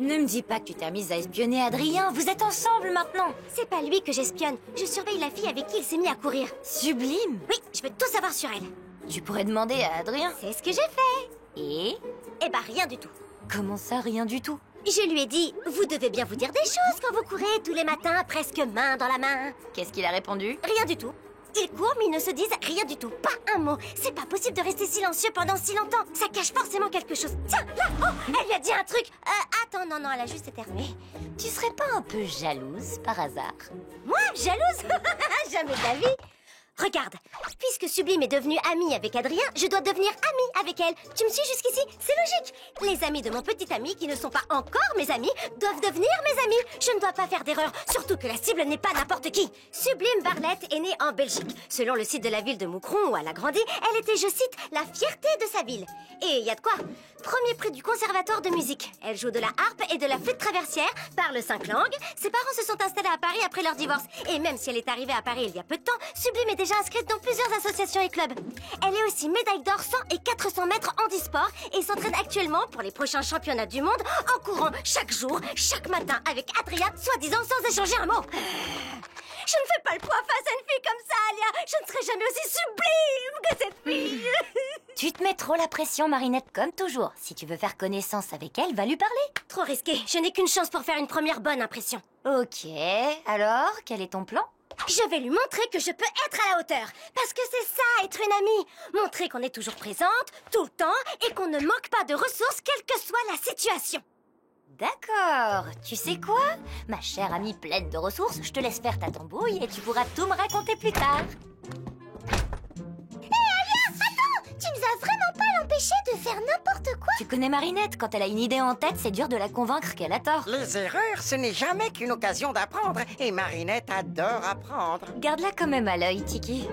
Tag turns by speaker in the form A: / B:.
A: Ne me dis pas que tu t'es mise à espionner Adrien, vous êtes ensemble maintenant.
B: C'est pas lui que j'espionne, je surveille la fille avec qui il s'est mis à courir.
A: Sublime.
B: Oui, je veux tout savoir sur elle.
A: Tu pourrais demander à Adrien.
B: C'est ce que j'ai fait.
A: Et
B: Eh bah rien du tout.
A: comment ça, rien du tout?
B: Je lui ai dit, vous devez bien vous dire des choses quand vous courez tous les matins, presque main dans la main.
A: Qu'est-ce qu'il a répondu?
B: Rien du tout. Ils courent mais ils ne se disent rien du tout, pas un mot. C'est pas possible de rester silencieux pendant si longtemps. Ça cache forcément quelque chose. Tiens, là, oh, elle lui a dit un truc. Attends, non, elle a juste éternué.
A: Tu serais pas un peu jalouse par hasard?
B: Moi, jalouse? Jamais de la vie. Regarde, puisque Sublime est devenue amie avec Adrien, je dois devenir amie avec elle. Tu me suis jusqu'ici? C'est logique. Les amis de mon petit ami qui ne sont pas encore mes amis doivent devenir mes amis. Je ne dois pas faire d'erreur, surtout que la cible n'est pas n'importe qui. Sublime Barlette est née en Belgique. Selon le site de la ville de Moucron où elle a grandi, elle était, je cite, la fierté de sa ville. Et il y a de quoi. Premier prix du conservatoire de musique. Elle joue de la harpe et de la flûte traversière, parle 5 langues. Ses parents se sont installés à Paris après leur divorce. Et même si elle est arrivée à Paris il y a peu de temps, Sublime est déjà inscrite dans plusieurs associations et clubs. Elle est aussi médaille d'or 100 et 400 mètres handisport et s'entraîne actuellement pour les prochains championnats du monde en courant chaque jour, chaque matin avec Adrien, soi-disant sans échanger un mot. Je ne fais pas le poids face à une fille comme ça, Alia. Je ne serai jamais aussi sublime que cette fille.
A: Tu te mets trop la pression, Marinette, comme toujours. Si tu veux faire connaissance avec elle, va lui parler.
B: Trop risqué. Je n'ai qu'une chance pour faire une première bonne impression.
A: Ok, alors, quel est ton plan?
B: Je vais lui montrer que je peux être à la hauteur. Parce que c'est ça, être une amie. Montrer qu'on est toujours présente, tout le temps, et qu'on ne manque pas de ressources, quelle que soit la situation.
A: D'accord, tu sais quoi? Ma chère amie pleine de ressources, je te laisse faire ta tambouille et tu pourras tout me raconter plus tard.
B: Tu ne vas vraiment pas l'empêcher de faire n'importe quoi.
A: Tu connais Marinette, quand elle a une idée en tête, c'est dur de la convaincre qu'elle a tort.
C: Les erreurs, ce n'est jamais qu'une occasion d'apprendre. Et Marinette adore apprendre.
A: Garde-la quand même à l'œil, Tiki.